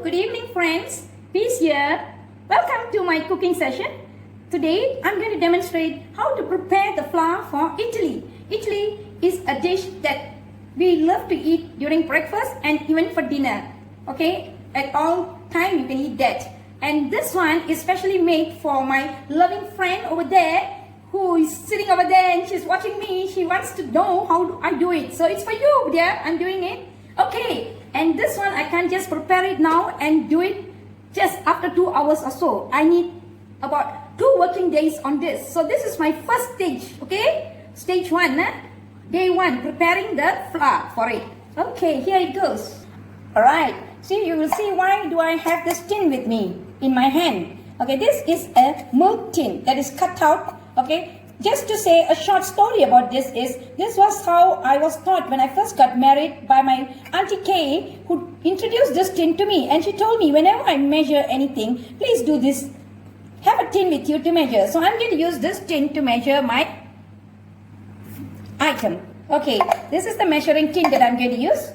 good evening friends. Peace here. Welcome to my cooking session. Today I'm going to demonstrate how to prepare the flour for idli. Idli is a dish that we love to eat during breakfast and even for dinner. Okay, at all time you can eat that. And this one is specially made for my loving friend over there who is sitting over there and she's watching me. She wants to know how I do it. So it's for you, dear. I'm doing it. Okay, and this one I can't just prepare it now and do it just after 2 hours or so. I need about 2 working days on this. So this is my first stage, okay? Stage 1, day 1, preparing the flour for it. Okay, here it goes. Alright, see, you will see why do I have this tin with me in my hand. Okay, this is a milk tin that is cut out, okay? Just to say a short story about this is, this was how I was taught when I first got married by my Auntie Kay, who introduced this tin to me. And she told me, whenever I measure anything, please do this. Have a tin with you to measure. So I'm going to use this tin to measure my item. Okay, this is the measuring tin that I'm going to use.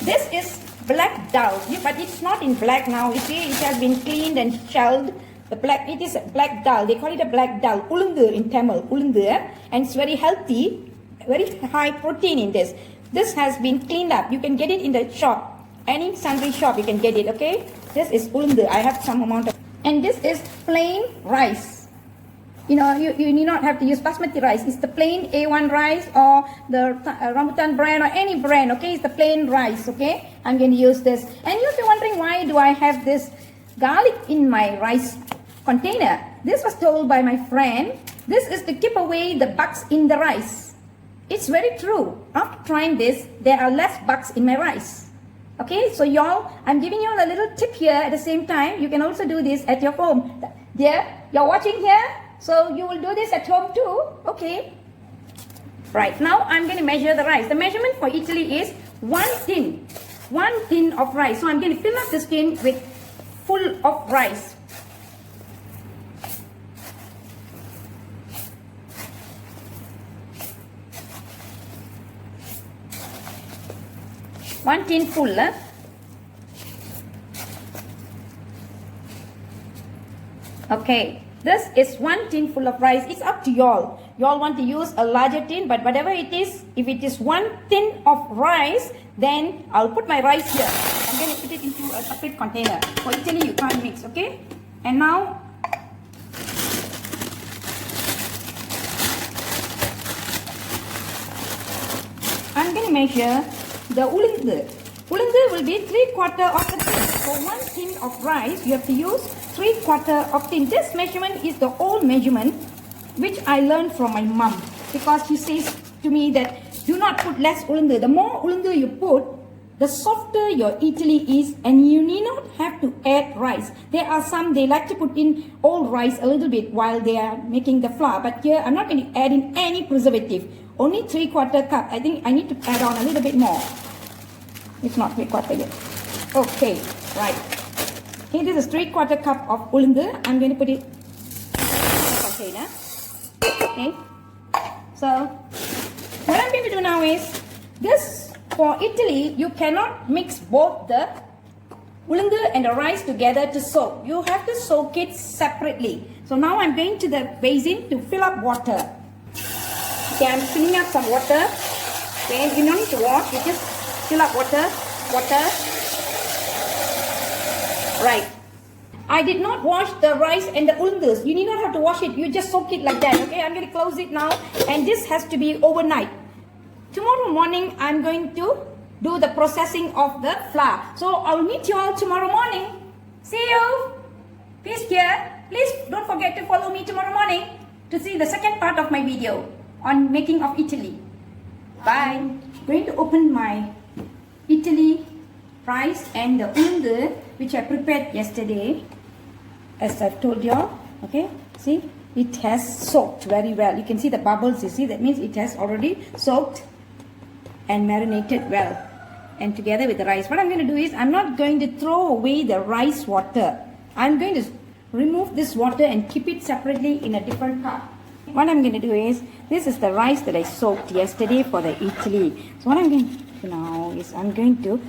This is black dal, but it's not in black now. You see, it has been cleaned and shelled. It is black dal. They call it a black dal. Ulundu in Tamil. Ulundu. And it's very healthy. Very high protein in this. This has been cleaned up. You can get it in the shop. Any sundry shop you can get it. Okay. This is ulundu. I have some amount of. And this is plain rice. You know, you need not have to use basmati rice. It's the plain A1 rice or the rambutan brand or any brand. Okay. It's the plain rice. Okay. I'm going to use this. And you'll be wondering, why do I have this garlic in my rice container? This was told by my friend. This is to keep away the bugs in the rice. It's very true. After trying this, there are less bugs in my rice. Okay, so y'all, I'm giving you all a little tip here at the same time. You can also do this at your home. Dear, you're watching here, so you will do this at home too. Okay. Right, now I'm going to measure the rice. The measurement for idli is 1 tin. 1 tin of rice. So I'm going to fill up this tin with full of rice. One tin full. Okay, this is 1 tin full of rice. It's up to y'all. Y'all want to use a larger tin, but whatever it is, if it is 1 tin of rice, then I'll put my rice here. I'm going to put it into a separate container. For Italy, you can't mix, okay? And now, I'm going to measure the ulundu. Ulundu will be 3/4 of the tin. For 1 tin of rice, you have to use 3/4 of tin. This measurement is the old measurement which I learned from my mom, because she says to me that do not put less ulundu. The more ulundu you put, the softer your idli is, and you need not have to add rice. There are some, they like to put in old rice a little bit while they are making the flour, but here I'm not going to add in any preservative. Only 3/4 cup. I think I need to add on a little bit more. It's not 3/4 yet. Okay, right. Okay, this is 3/4 cup of ulundu. I'm going to put it in the container. Okay. So, what I'm going to do now is, this for idli, you cannot mix both the ulundu and the rice together to soak. You have to soak it separately. So now I'm going to the basin to fill up water. Okay, I'm filling up some water. Okay, you don't need to wash, you just fill up water. Right. I did not wash the rice and the ulundus. You need not have to wash it, you just soak it like that. Okay, I'm going to close it now, and this has to be overnight. Tomorrow morning, I'm going to do the processing of the flour. So I'll meet you all tomorrow morning. See you. Peace here. Please don't forget to follow me tomorrow morning to see the second part of my video on making of idli. Bye. I'm going to open my idli rice and the ulundu which I prepared yesterday, as I've told you. Okay, see, it has soaked very well. You can see the bubbles, you see, that means it has already soaked and marinated well, and together with the rice. What I'm going to do is, I'm not going to throw away the rice water. I'm going to remove this water and keep it separately in a different cup. What I'm going to do is, this is the rice that I soaked yesterday for the idli. So what I'm going to do now is, I'm going to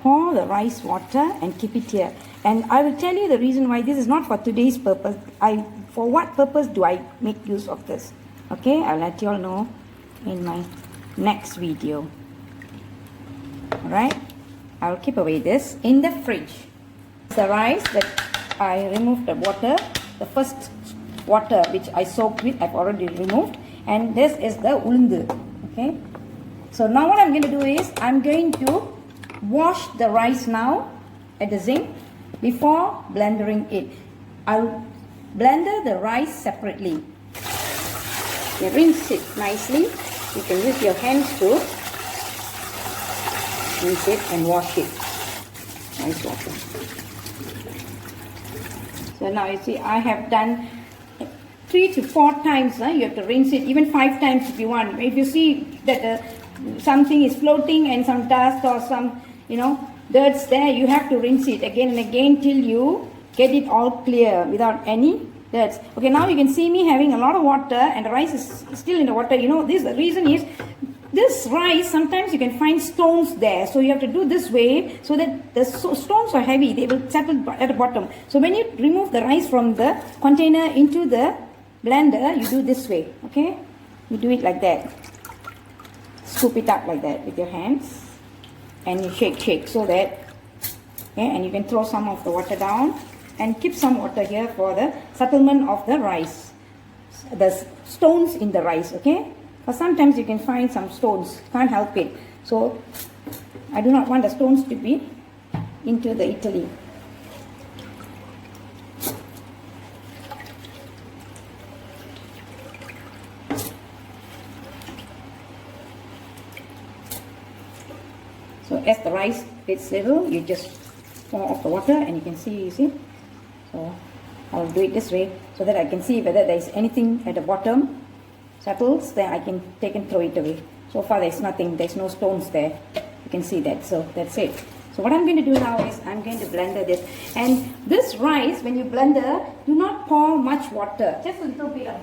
pour the rice water and keep it here. And I will tell you the reason why. This is not for today's purpose. For what purpose do I make use of this? Okay, I'll let you all know in my next video. Alright, I'll keep away this in the fridge. The rice that I removed the water, the first water which I soaked with, I've already removed. And this is the ulundu. Okay, so now what I'm going to do is I'm going to wash the rice now at the sink before blendering it. I'll blender the rice separately. You rinse it nicely. You can use your hands to rinse it and wash it. Nice water. So now you see I have done 3 to 4 times. You have to rinse it, even 5 times if you want. If you see that something is floating and some dust or some dirt's there, you have to rinse it again and again till you get it all clear without any dirts. Okay, now you can see me having a lot of water and the rice is still in the water. The reason is this rice, sometimes you can find stones there. So you have to do this way so that the stones are heavy. They will settle at the bottom. So when you remove the rice from the container into the blender, you do this way. Okay, you do it like that. Scoop it up like that with your hands. And you shake so that, and you can throw some of the water down and keep some water here for the settlement of the rice, the stones in the rice. Okay, because sometimes you can find some stones, can't help it. So I do not want the stones to be into the idli. So as the rice gets little, you just pour off the water and you can see, So I'll do it this way so that I can see whether there is anything at the bottom settles, then I can take and throw it away. So far there's nothing, there's no stones there. You can see that, so that's it. So what I'm going to do now is I'm going to blender this. And this rice, when you blender, do not pour much water, just a little bit of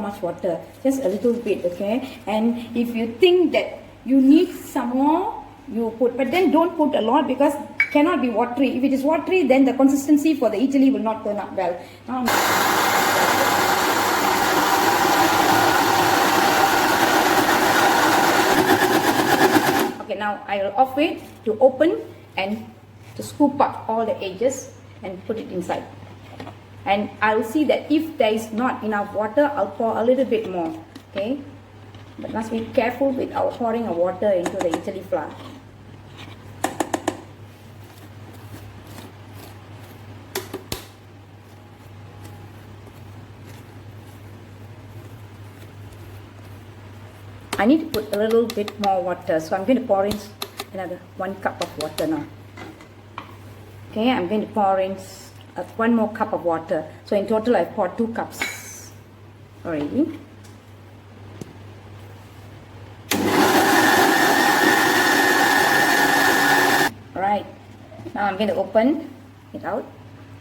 much water, just a little bit, okay? And if you think that you need some more, you put, but then don't put a lot because cannot be watery. If it is watery, then the consistency for the idli will not turn up well. Okay, now I will off it to open and to scoop up all the edges and put it inside. And I will see that if there is not enough water, I'll pour a little bit more. Okay. But must be careful with our pouring of water into the idli flour. I need to put a little bit more water, so I'm going to pour in another 1 cup of water now. Okay, I'm going to pour in 1 more cup of water. So in total I've poured 2 cups already. Alright, now I'm going to open it out.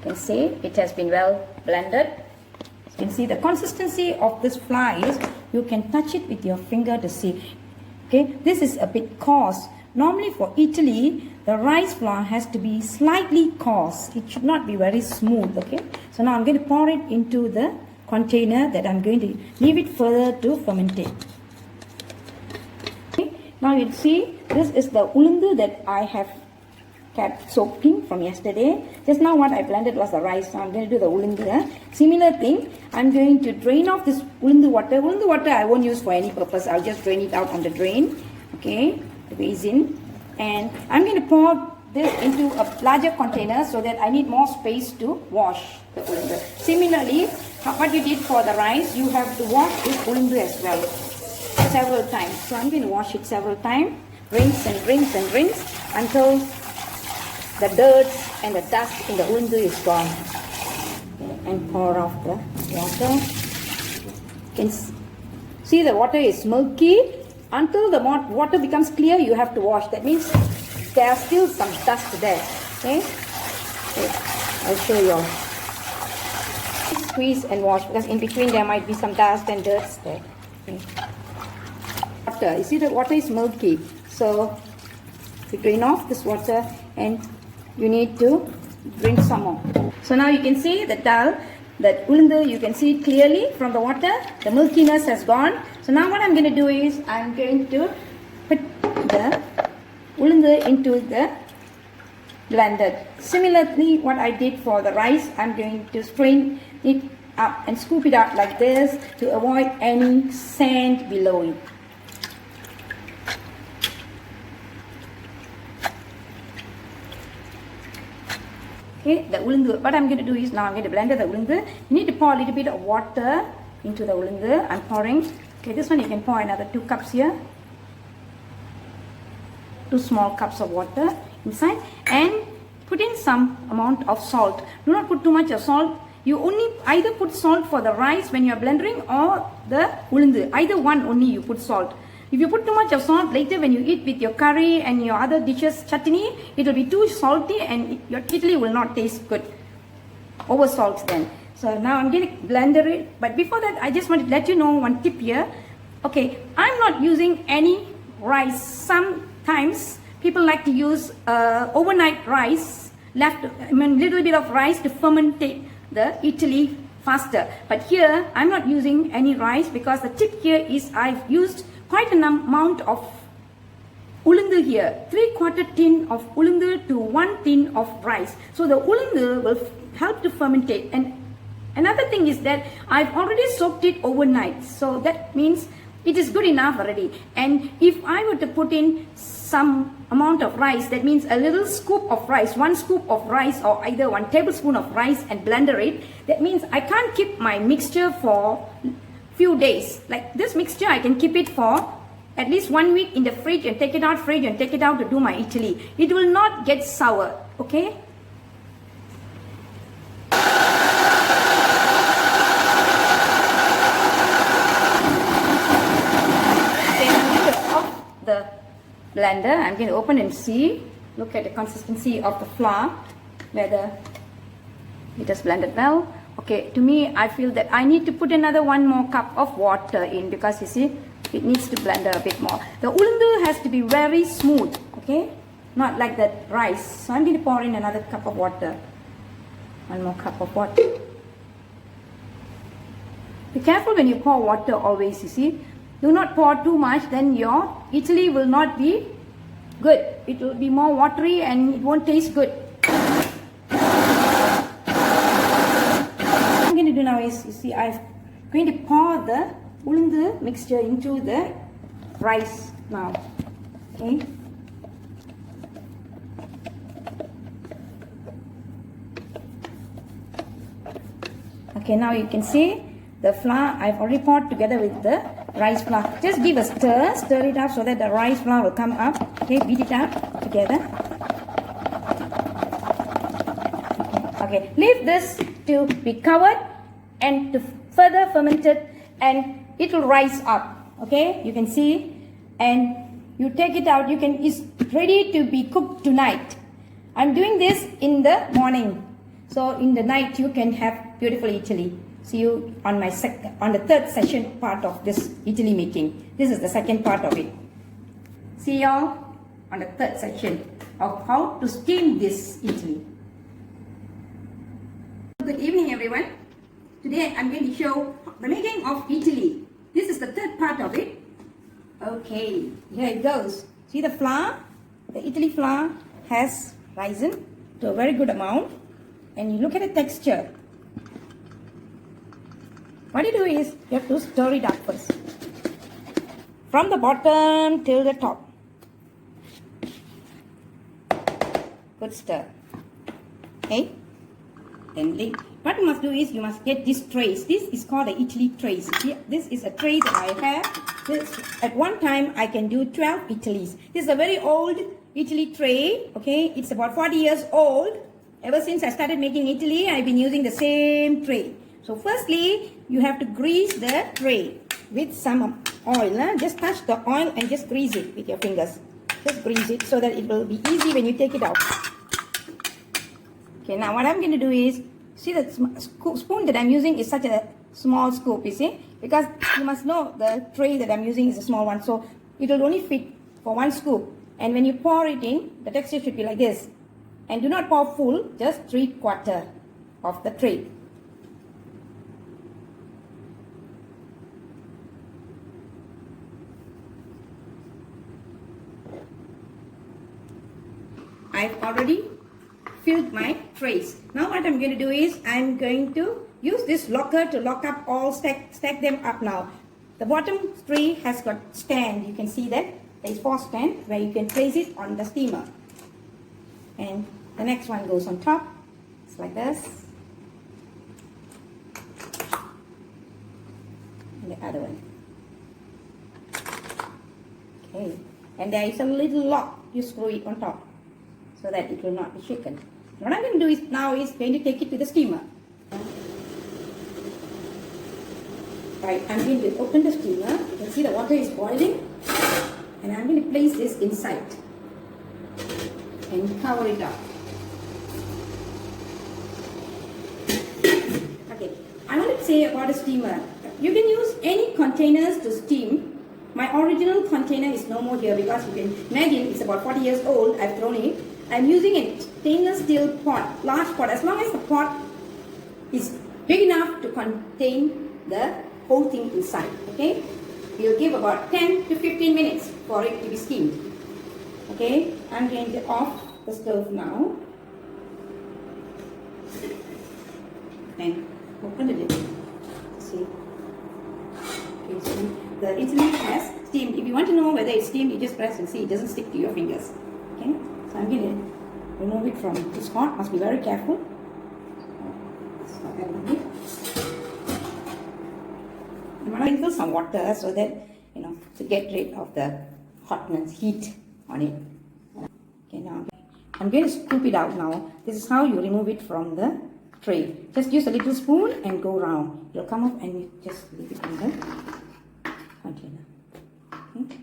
You can see it has been well blended. You can see the consistency of this flour is, you can touch it with your finger to see. Okay, this is a bit coarse. Normally for idli, the rice flour has to be slightly coarse. It should not be very smooth. Okay, so now I'm going to pour it into the container that I'm going to leave it further to fermentate. Okay, now you see this is the ulundu that I have kept soaking from yesterday. Just now what I blended was the rice, so I'm going to do the ulundu. Similar thing, I'm going to drain off this ulundu water. Ulundu water I won't use for any purpose, I'll just drain it out on the drain. Okay, the basin. And I'm going to pour this into a larger container so that I need more space to wash the ulundu. Similarly, what you did for the rice, you have to wash this ulundu as well several times. So I'm going to wash it several times, rinse and rinse and rinse until the dirt and the dust in the ulundu is gone. And pour off the water. You can see the water is milky. Until the water becomes clear, you have to wash. That means there are still some dust there. Okay, I'll show you all. Squeeze and wash because in between there might be some dust and dirt there. Okay. Water, you see the water is milky. So You drain off this water and you need to drink some more. So now you can see the dal, that ulundu, you can see it clearly from the water. The milkiness has gone. So now what I'm going to do is I'm going to put the ulundu into the blender. Similarly, what I did for the rice, I'm going to strain it up and scoop it out like this to avoid any sand below it. Okay, the ulundu, what I'm going to do is now I'm going to blend the ulundu. You need to pour a little bit of water into the ulundu. I'm pouring. Okay, this one you can pour another 2 cups here. 2 small cups of water inside, and put in some amount of salt. Do not put too much of salt. You only either put salt for the rice when you are blending or the ulundu. Either one only you put salt. If you put too much of salt, later when you eat with your curry and your other dishes, chutney, it will be too salty and your idli will not taste good. Over salt then. So now I'm going to blender it. But before that, I just want to let you know one tip here. Okay, I'm not using any rice. Sometimes people like to use overnight rice, little bit of rice to fermentate the idli faster. But here, I'm not using any rice because the tip here is I've used quite an amount of ulundu here. 3/4 tin of ulundu to 1 tin of rice. So the ulundu will help to fermentate. And another thing is that I've already soaked it overnight. So that means it is good enough already. And if I were to put in some amount of rice, that means a little scoop of rice, 1 scoop of rice or either 1 tablespoon of rice and blender it, that means I can't keep my mixture for few days. Like this mixture, I can keep it for at least 1 week in the fridge and take it out to do my idli. It will not get sour, okay? The blender, I'm going to open and see, look at the consistency of the flour, whether it has blended well. Okay, to me, I feel that I need to put another 1 more cup of water in because you see, it needs to blend a bit more. The ulundu has to be very smooth, okay, not like that rice. So I'm going to pour in another cup of water, 1 more cup of water. Be careful when you pour water always, you see. Do not pour too much, then your idli will not be good. It will be more watery and it won't taste good. What I'm going to do now is, you see, I'm going to pour the ulundu mixture into the rice now. Okay. Okay, now you can see the flour I've already poured together with the rice flour. Just give a stir it up so that the rice flour will come up. Okay, beat it up together. Okay, leave this to be covered and to further ferment it, and it will rise up. Okay, you can see, and you take it out. It's ready to be cooked tonight. I'm doing this in the morning, so in the night you can have beautiful idli. See you on the 3rd session part of this idli making. This is the 2nd part of it. See y'all on the 3rd section of how to steam this idli. Good evening everyone. Today I'm going to show the making of idli. This is the 3rd part of it. Okay, here it goes. See the flour? The idli flour has risen to a very good amount. And you look at the texture. What you do is, you have to stir it up first. From the bottom till the top. Good stir. Okay? Then what you must do is, you must get these trays. This is called the idli trays. See, this is a tray that I have. At one time, I can do 12 idlis. This is a very old idli tray. Okay? It's about 40 years old. Ever since I started making idli, I've been using the same tray. So firstly, you have to grease the tray with some oil. Just touch the oil and just grease it with your fingers. Just grease it so that it will be easy when you take it out. Okay, now what I'm going to do is, see the spoon that I'm using is such a small scoop, you see. Because you must know the tray that I'm using is a small one. So it will only fit for 1 scoop. And when you pour it in, the texture should be like this. And do not pour full, just 3/4 of the tray. I've already filled my trays. Now what I'm going to do is I'm going to use this locker to lock up all, stack them up now. The bottom tray has got stand. You can see that there is 4 stand where you can place it on the steamer. And the next one goes on top. It's like this. And the other one. Okay. And there is a little lock. You screw it on top so that it will not be shaken. What I'm going to do is now is going to take it to the steamer. Right, I'm going to open the steamer. You can see the water is boiling. And I'm going to place this inside and cover it up. Okay, I want to say about a steamer. You can use any containers to steam. My original container is no more here because you can imagine it's about 40 years old. I've thrown it. I'm using a stainless steel pot, large pot. As long as the pot is big enough to contain the whole thing inside. Okay, we'll give about 10 to 15 minutes for it to be steamed. Okay, I'm going to off the stove now and open the lid. See, okay, so the Idli has steamed. If you want to know whether it's steamed, you just press and see it doesn't stick to your fingers. Okay, so I'm going to remove it from this pot. Must be very careful. I'm going to sprinkle some water so that, to get rid of the hotness, heat on it. Okay, now I'm going to scoop it out now. This is how you remove it from the tray. Just use a little spoon and go round. It'll come up and you just leave it in the container. Okay.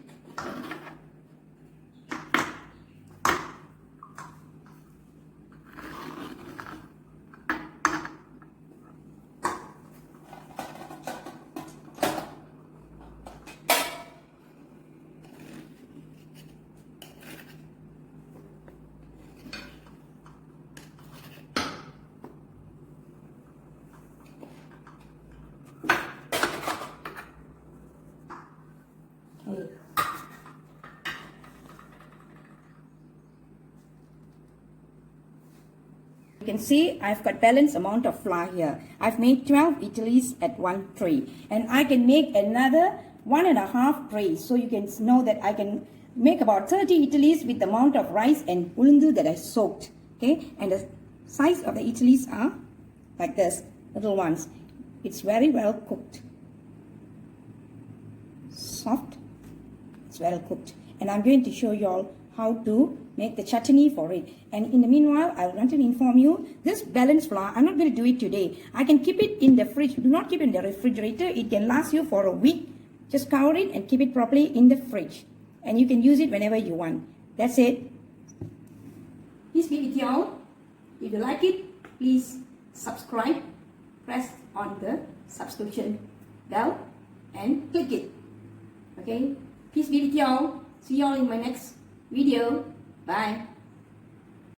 You can see I've got balanced amount of flour here. I've made 12 idlis at one tray, and I can make another 1.5 trays. So you can know that I can make about 30 idlis with the amount of rice and ulundu that I soaked. Okay, and the size of the idlis are like this, little ones. It's very well cooked, soft. It's well cooked, and I'm going to show you all how to make the chutney for it. And in the meanwhile, I want to inform you, this balanced flour, I'm not going to do it today. I can keep it in the fridge. Do not keep it in the refrigerator. It can last you for a week. Just cover it and keep it properly in the fridge. And you can use it whenever you want. That's it. Peace be with you all. If you like it, please subscribe. Press on the subscription bell and click it. Okay? Peace be with you all. See you all in my next video. Bye.